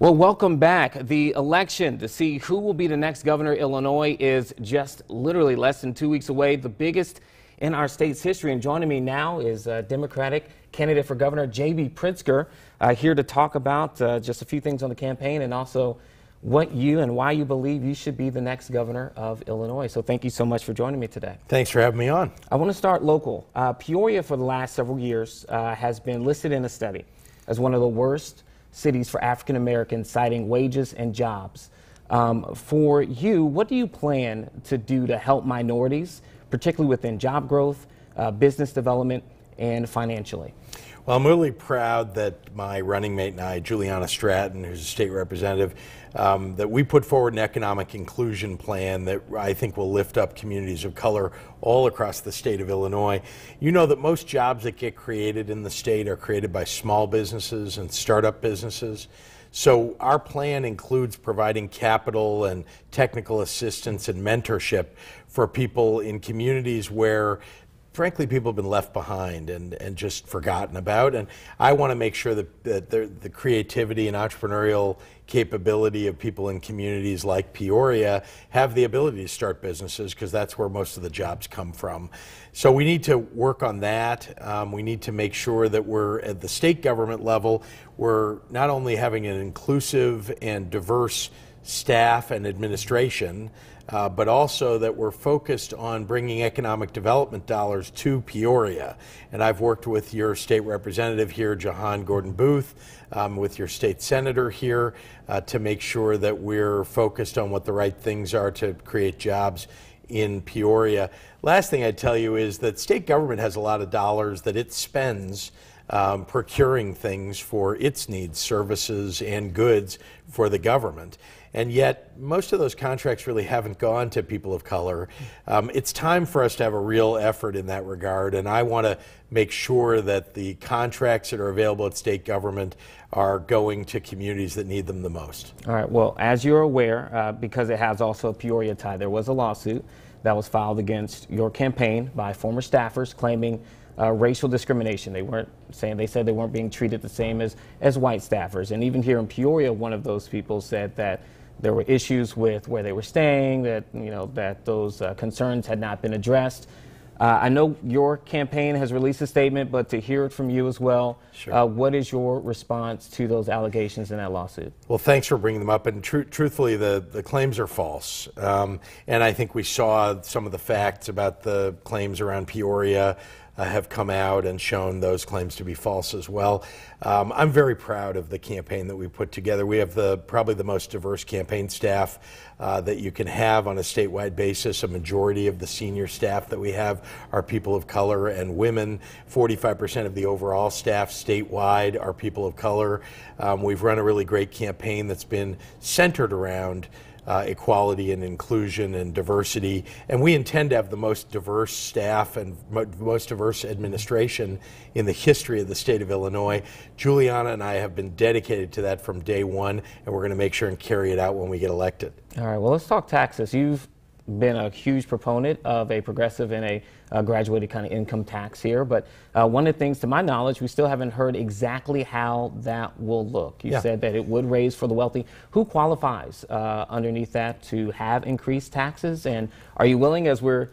Well, welcome back. The election to see who will be the next governor of Illinois is just literally less than 2 weeks away, the biggest in our state's history. And joining me now is Democratic candidate for governor Pritzker, here to talk about just a few things on the campaign and also what you and why you believe you should be the next governor of Illinois. So thank you so much for joining me today. Thanks for having me on. I want to start local. Peoria for the last several years has been listed in a study as one of the worst cities for African Americans, citing wages and jobs. For you, what do you plan to do to help minorities, particularly within job growth, business development, and financially? Well, I'm really proud that my running mate and I, Juliana Stratton, who's a state representative, that we put forward an economic inclusion plan that I think will lift up communities of color all across the state of Illinois. You know that most jobs that get created in the state are created by small businesses and startup businesses. So our plan includes providing capital and technical assistance and mentorship for people in communities where frankly, people have been left behind and just forgotten about. And I want to make sure that the creativity and entrepreneurial capability of people in communities like Peoria have the ability to start businesses, because that's where most of the jobs come from. So we need to work on that. We need to make sure that we're at the state government level, we're not only having an inclusive and diverse staff and administration, but also that we're focused on bringing economic development dollars to Peoria. And I've worked with your state representative here, Jahan Gordon Booth, with your state senator here, to make sure that we're focused on what the right things are to create jobs in Peoria. Last thing I'd tell you is that state government has a lot of dollars that it spends procuring things for its needs, services and goods for the government. And yet, most of those contracts really haven't gone to people of color. It's time for us to have a real effort in that regard, and I want to make sure that the contracts that are available at state government are going to communities that need them the most. All right, well, as you're aware, because it has also a Peoria tie, there was a lawsuit that was filed against your campaign by former staffers claiming racial discrimination. They said they weren't being treated the same as white staffers. And even here in Peoria, one of those people said that there were issues with where they were staying, that that those concerns had not been addressed. I know your campaign has released a statement, but to hear it from you as well, sure. What is your response to those allegations in that lawsuit? Well, thanks for bringing them up. And truthfully, the claims are false. And I think we saw some of the facts about the claims around Peoria have come out and shown those claims to be false as well. I'm very proud of the campaign that we put together. We have probably the most diverse campaign staff that you can have on a statewide basis. A majority of the senior staff that we have are people of color and women. 45% of the overall staff statewide are people of color. We've run a really great campaign that's been centered around equality and inclusion and diversity, and we intend to have the most diverse staff and most diverse administration in the history of the state of Illinois. Juliana and I have been dedicated to that from day one, and we're going to make sure and carry it out when we get elected. All right, well, let's talk taxes. You've been a huge proponent of a progressive and a graduated kind of income tax here, but one of the things, to my knowledge, we still haven't heard exactly how that will look. You said that it would raise for the wealthy. Who qualifies underneath that to have increased taxes? And are you willing, as we're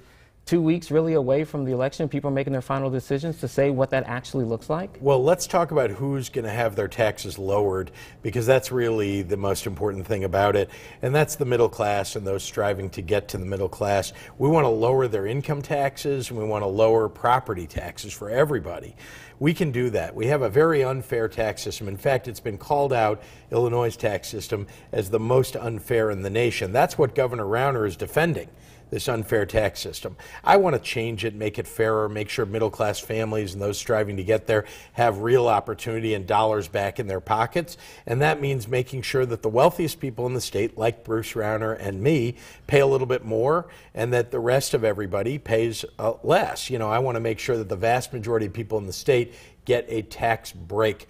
2 weeks really away from the election, people are making their final decisions, to say what that actually looks like? Well, let's talk about who's going to have their taxes lowered, because that's really the most important thing about it. And that's the middle class and those striving to get to the middle class. We want to lower their income taxes, and we want to lower property taxes for everybody. We can do that. We have a very unfair tax system. In fact, it's been called out, Illinois' tax system, as the most unfair in the nation. That's what Governor Rauner is defending, this unfair tax system. I want to change it, make it fairer, make sure middle-class families and those striving to get there have real opportunity and dollars back in their pockets. And that means making sure that the wealthiest people in the state, like Bruce Rauner and me, pay a little bit more, and that the rest of everybody pays less. I want to make sure that the vast majority of people in the state get a tax break.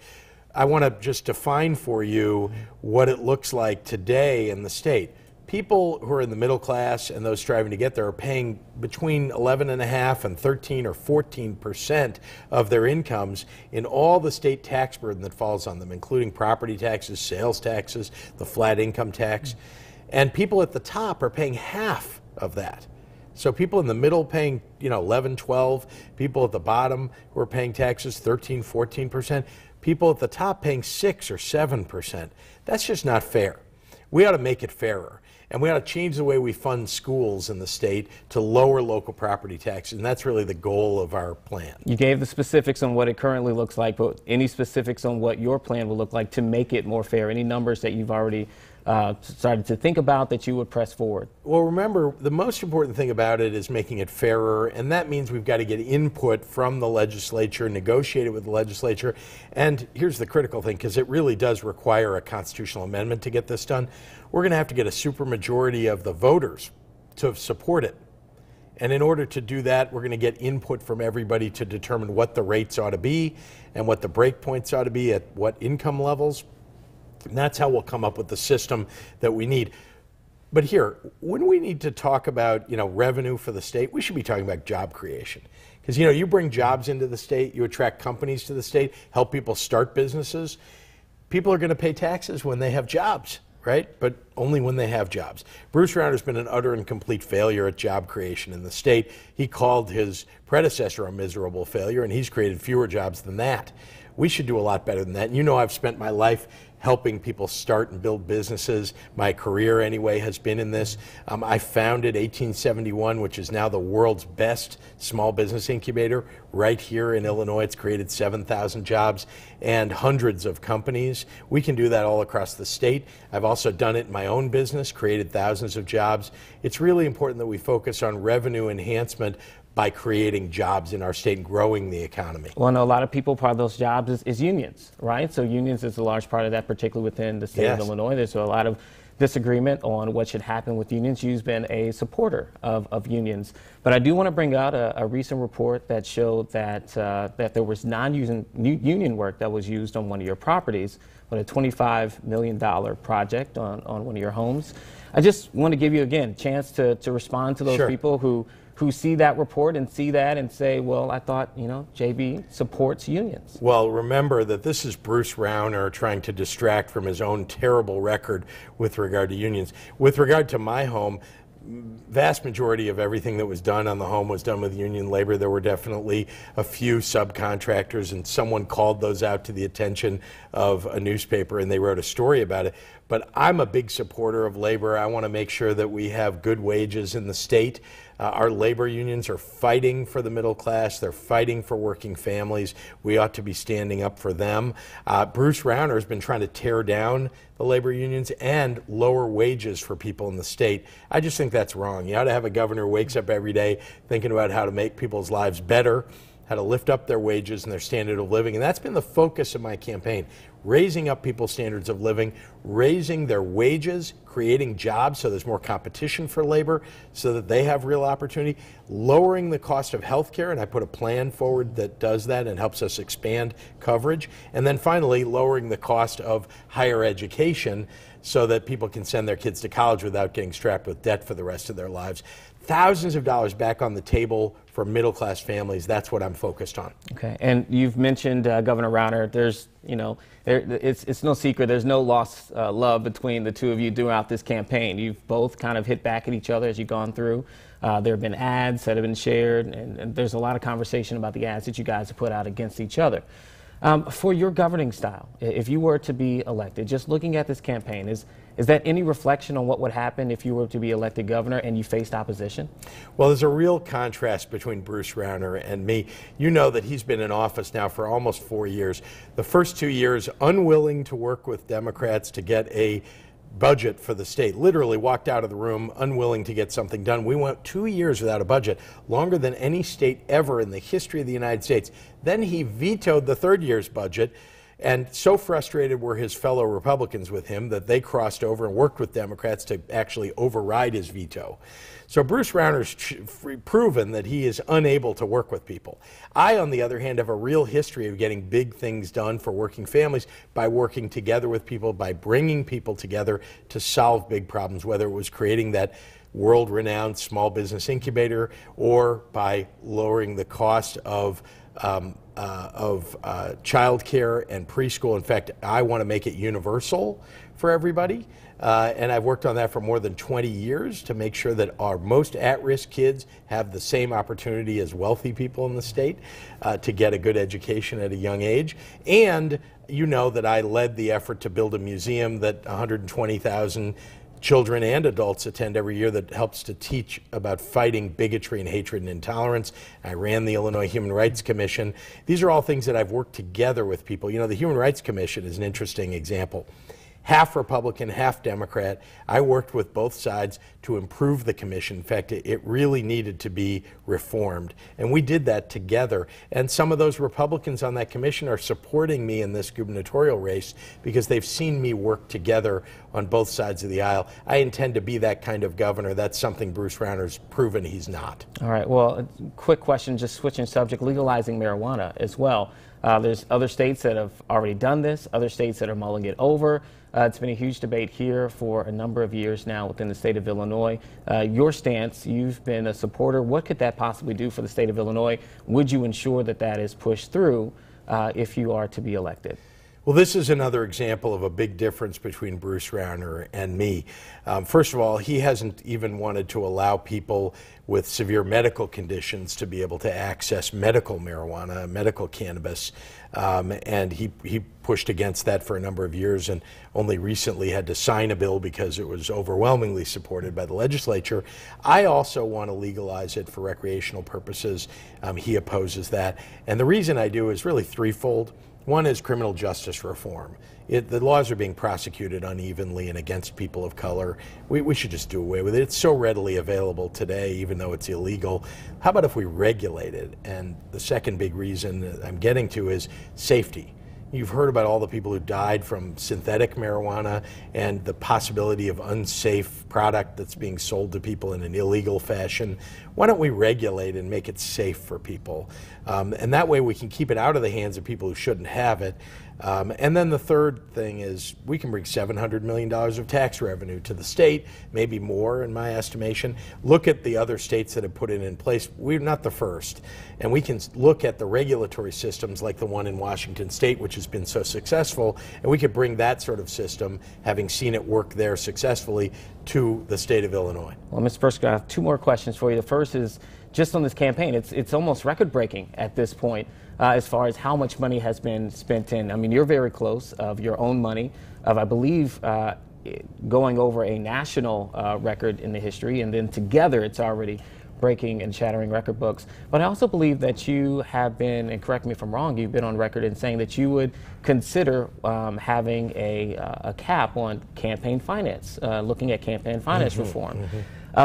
I want to just define for you what it looks like today in the state. people who are in the middle class and those striving to get there are paying between 11.5% and 13 or 14% of their incomes in all the state tax burden that falls on them, including property taxes, sales taxes, the flat income tax. And people at the top are paying half of that. So people in the middle paying, 11, 12, people at the bottom who are paying taxes 13, 14%, people at the top paying 6 or 7%. That's just not fair. We ought to make it fairer. And we ought to change the way we fund schools in the state to lower local property taxes, and that's really the goal of our plan. You gave the specifics on what it currently looks like, but any specifics on what your plan will look like to make it more fair? Any numbers that you've already started to think about that you would press forward? Well, remember, the most important thing about it is making it fairer, and that means we've got to get input from the legislature, negotiate it with the legislature. And here's the critical thing, because it really does require a constitutional amendment to get this done. We're going to have to get a supermajority of the voters to support it. And in order to do that, we're going to get input from everybody to determine what the rates ought to be and what the breakpoints ought to be at what income levels. And that's how we'll come up with the system that we need. But here, when we need to talk about, revenue for the state, we should be talking about job creation. Because, you bring jobs into the state, you attract companies to the state, help people start businesses. People are going to pay taxes when they have jobs, right? But only when they have jobs. Bruce Rauner's been an utter and complete failure at job creation in the state. He called his predecessor a miserable failure, and he's created fewer jobs than that. We should do a lot better than that. And I've spent my life helping people start and build businesses. My career, anyway, has been in this. I founded 1871, which is now the world's best small business incubator right here in Illinois. It's created 7,000 jobs and hundreds of companies. We can do that all across the state. I've also done it in my own business, created thousands of jobs. It's really important that we focus on revenue enhancement by creating jobs in our state and growing the economy. Well, I know a lot of people, part of those jobs is unions, right? So unions is a large part of that, particularly within the state of Illinois. There's a lot of disagreement on what should happen with unions. You've been a supporter of unions. But I do want to bring out a recent report that showed that, that there was non-union work that was used on one of your properties on a $25 million project on one of your homes. I just want to give you, again, a chance to respond to those people who see that report and see that and say, well, I thought, JB supports unions. Well, remember that this is Bruce Rauner trying to distract from his own terrible record with regard to unions. With regard to my home, vast majority of everything that was done on the home was done with union labor. There were definitely a few subcontractors, and someone called those out to the attention of a newspaper, and they wrote a story about it. But I'm a big supporter of labor. I want to make sure that we have good wages in the state. Our labor unions are fighting for the middle class. They're fighting for working families. We ought to be standing up for them. Bruce Rauner has been trying to tear down the labor unions and lower wages for people in the state. I just think that's wrong. You ought to have a governor who wakes up every day thinking about how to make people's lives better, how to lift up their wages and their standard of living. And that's been the focus of my campaign. Raising up people's standards of living, raising their wages, creating jobs so there's more competition for labor so that they have real opportunity, lowering the cost of health care, and I put a plan forward that does that and helps us expand coverage, and then finally lowering the cost of higher education so that people can send their kids to college without getting strapped with debt for the rest of their lives. Thousands of dollars back on the table for middle-class families. That's what I'm focused on. Okay, and you've mentioned Governor Rauner. There's, it's no secret. There's no lost love between the two of you throughout this campaign. You've both kind of hit back at each other as you've gone through. There have been ads that have been shared, and there's a lot of conversation about the ads that you guys have put out against each other. For your governing style, if you were to be elected, just looking at this campaign, is that any reflection on what would happen if you were to be elected governor and you faced opposition? Well, there's a real contrast between Bruce Rauner and me. You know that he's been in office now for almost 4 years. The first 2 years, unwilling to work with Democrats to get a budget for the state, literally walked out of the room unwilling to get something done. We went 2 years without a budget, longer than any state ever in the history of the United States. Then he vetoed the third year's budget And so frustrated were his fellow Republicans with him that they crossed over and worked with Democrats to actually override his veto. So Bruce Rauner's proven that he is unable to work with people. I, on the other hand, have a real history of getting big things done for working families by working together with people, by bringing people together to solve big problems, whether it was creating that world-renowned small business incubator or by lowering the cost of child care and preschool. In fact, I want to make it universal for everybody. And I've worked on that for more than 20 years to make sure that our most at-risk kids have the same opportunity as wealthy people in the state to get a good education at a young age. And you know that I led the effort to build a museum that 120,000 children and adults attend every year that helps to teach about fighting bigotry and hatred and intolerance. I ran the Illinois Human Rights Commission. These are all things that I've worked together with people. You know, the Human Rights Commission is an interesting example. Half Republican, half Democrat. I worked with both sides to improve the commission. In fact, it really needed to be reformed. And we did that together. And some of those Republicans on that commission are supporting me in this gubernatorial race because they've seen me work together on both sides of the aisle. I intend to be that kind of governor. That's something Bruce Rauner's proven he's not. All right. Well, quick question, just switching subject, legalizing marijuana as well. There's other states that have already done this, other states that are mulling it over. It's been a huge debate here for a number of years now within the state of Illinois. Your stance, you've been a supporter. What could that possibly do for the state of Illinois? Would you ensure that that is pushed through if you are to be elected? Well, this is another example of a big difference between Bruce Rauner and me. First of all, he hasn't even wanted to allow people with severe medical conditions to be able to access medical marijuana, medical cannabis, and he pushed against that for a number of years and only recently had to sign a bill because it was overwhelmingly supported by the legislature. I also want to legalize it for recreational purposes. He opposes that. And the reason I do is really threefold. One is criminal justice reform. The laws are being prosecuted unevenly and against people of color. We should just do away with it. It's so readily available today, even though it's illegal. How about if we regulate it? And the second big reason that I'm getting to is safety. You've heard about all the people who died from synthetic marijuana and the possibility of unsafe product that's being sold to people in an illegal fashion. Why don't we regulate and make it safe for people? And that way we can keep it out of the hands of people who shouldn't have it. And then the third thing is we can bring $700 million of tax revenue to the state, maybe more in my estimation. Look at the other states that have put it in place. We're not the first. And we can look at the regulatory systems like the one in Washington State, which has been so successful, and we could bring that sort of system, having seen it work there successfully, to the state of Illinois. Well, Mr. Pritzker, I have two more questions for you. The first is just on this campaign. It's almost record-breaking at this point as far as how much money has been spent in. I mean, you're very close of your own money, of I believe going over a national record in the history, and then together it's already breaking and shattering record books. But I also believe that you have been, and correct me if I'm wrong, you've been on record in saying that you would consider having a cap on campaign finance, looking at campaign finance reform.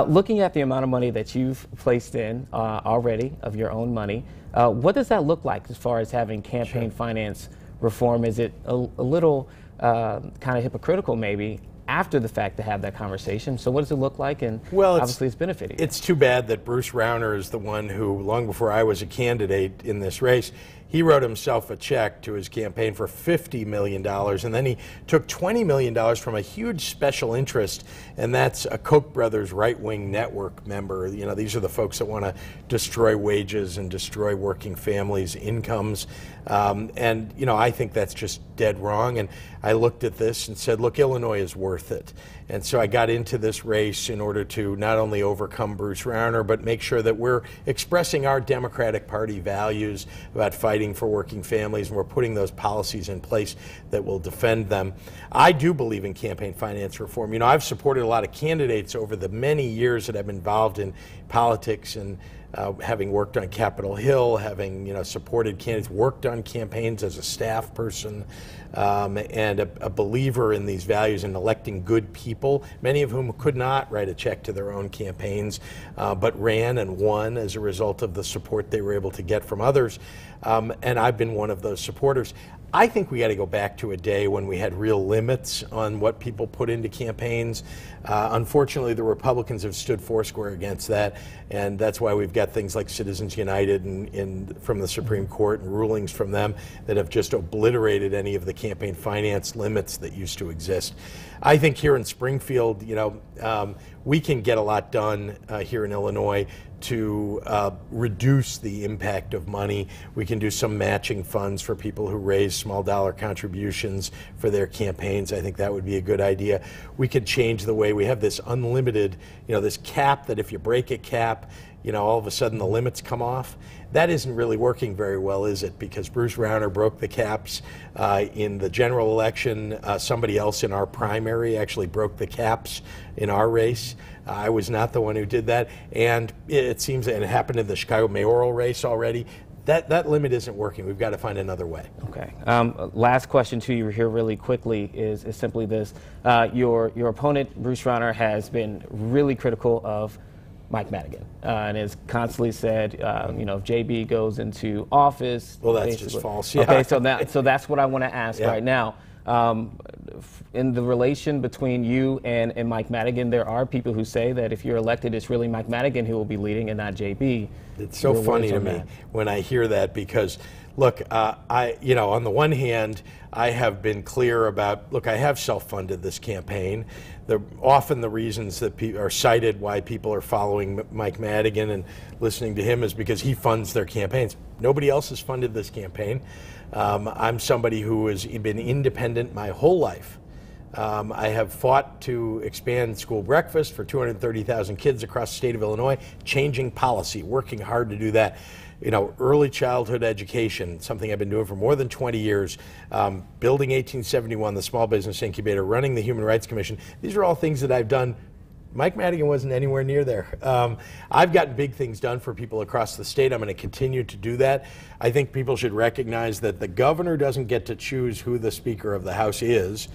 Looking at the amount of money that you've placed in already of your own money, what does that look like as far as having campaign finance reform? Is it a little kind of hypocritical maybe after the fact to have that conversation? So what does it look like? And well, obviously it's benefiting. It's too bad that Bruce Rauner is the one who, long before I was a candidate in this race, he wrote himself a check to his campaign for $50 million, and then he took $20 million from a huge special interest, and that's a Koch brothers right-wing network member. You know, these are the folks that want to destroy wages and destroy working families' incomes. And, you know, I think that's just dead wrong. And I looked at this and said, look, Illinois is worth it. And so I got into this race in order to not only overcome Bruce Rauner, but make sure that we're expressing our Democratic Party values about fighting for working families, and we're putting those policies in place that will defend them. I do believe in campaign finance reform. You know, I've supported a lot of candidates over the many years that I've been involved in politics, and having worked on Capitol Hill, having, you know, supported candidates, worked on campaigns as a staff person, and a believer in these values and electing good people, many of whom could not write a check to their own campaigns, but ran and won as a result of the support they were able to get from others. And I've been one of those supporters. I think we got to go back to a day when we had real limits on what people put into campaigns. Unfortunately, the Republicans have stood foursquare against that, and that's why we've got things like Citizens United from the Supreme Court and rulings from them that have just obliterated any of the campaign finance limits that used to exist. I think here in Springfield, we can get a lot done here in Illinois to reduce the impact of money. We can do some matching funds for people who raise small dollar contributions for their campaigns. I think that would be a good idea. We could change the way we have this unlimited, this cap that if you break a cap, all of a sudden the limits come off. That isn't really working very well, is it? Because Bruce Rauner broke the caps in the general election. Somebody else in our primary actually broke the caps in our race. I was not the one who did that. And it seems that it happened in the Chicago mayoral race already. That limit isn't working. We've got to find another way. Okay. Last question to you here really quickly is simply this. Your opponent, Bruce Rauner, has been really critical of Mike Madigan and has constantly said, if JB goes into office. Well, that's just false. Yeah. Okay, so that's what I want to ask right now. In the relation between you and Mike Madigan, there are people who say that if you're elected, it's really Mike Madigan who will be leading and not JB. It's so funny to me when I hear that because, look, on the one hand, I have been clear about, look, I have self-funded this campaign. Often the reasons that are cited why people are following Mike Madigan and listening to him is because he funds their campaigns. Nobody else has funded this campaign. I'm somebody who has been independent my whole life. I have fought to expand school breakfast for 230,000 kids across the state of Illinois, changing policy, working hard to do that. Early childhood education, something I've been doing for more than 20 years, building 1871, the small business incubator, running the Human Rights Commission. These are all things that I've done. Mike Madigan wasn't anywhere near there. I've gotten big things done for people across the state. I'm going to continue to do that. I think people should recognize that the governor doesn't get to choose who the Speaker of the House is.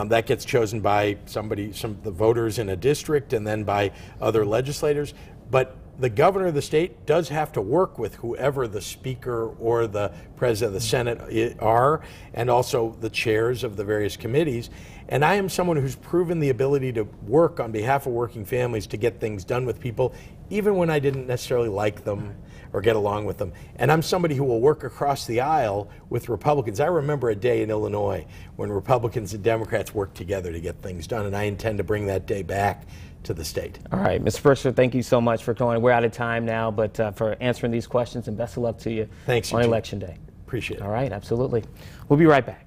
That gets chosen by the voters in a district and then by other legislators. But the governor of the state does have to work with whoever the Speaker or the President of the Senate are, and also the chairs of the various committees. And I am someone who's proven the ability to work on behalf of working families to get things done with people, even when I didn't necessarily like them or get along with them. And I'm somebody who will work across the aisle with Republicans. I remember a day in Illinois when Republicans and Democrats worked together to get things done, and I intend to bring that day back to the state. All right, Mr. Pritzker, thank you so much for coming. We're out of time now, but for answering these questions, and best of luck to you. Thanks, on Election Day. Appreciate it. All right, absolutely. We'll be right back.